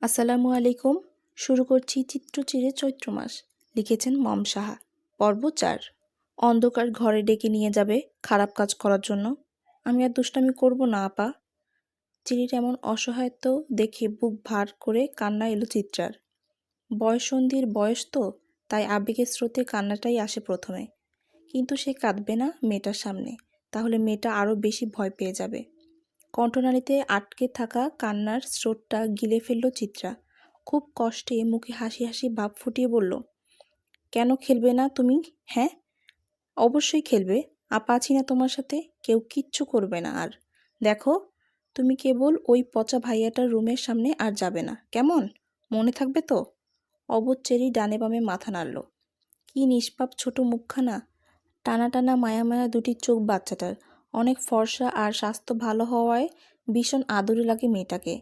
আসসালামু আলাইকুম। শুরু করছি চিত্রচিরে চৈত্র মাস। লিখেছেন মম সাহা। পর্ব ৪। অন্ধকার ঘরে ডেকে নিয়ে যাবে খারাপ কাজ করার জন্য। আমি আর দুষ্টামি করব না আপা। চিঠির এমন অসহায়ত্ব দেখে বুক ভার করে কান্না এলো চিত্রার। বয়ঃসন্ধির বয়স তো, তাই আবেগের স্রোতে কান্নাটাই আসে প্রথমে। কিন্তু সে কাঁদবে না মেয়েটার সামনে, তাহলে মেয়েটা আরও বেশি ভয় পেয়ে যাবে। কণ্ঠনালীতে আটকে থাকা কান্নার স্রোতটা গিলে ফেলল চিত্রা। খুব কষ্টে মুখে হাসি হাসি ভাব ফুটিয়ে বলল, কেন খেলবে না তুমি? হ্যাঁ, অবশ্যই খেলবে। আপা আছি না তোমার সাথে, কেউ কিচ্ছু করবে না। আর দেখো, তুমি কেবল ওই পচা ভাইয়াটার রুমের সামনে আর যাবে না, কেমন? মনে থাকবে তো? অবুঝ চেরি ডানে বামে মাথা নাড়ল। কি নিষ্পাপ ছোট মুখখানা, টানা টানা মায়া মায়া দুটি চোখ বাচ্চাটার। অনেক ফর্সা আর স্বাস্থ্য ভালো হওয়ায় ভীষণ আদরে লাগে মেয়েটাকে।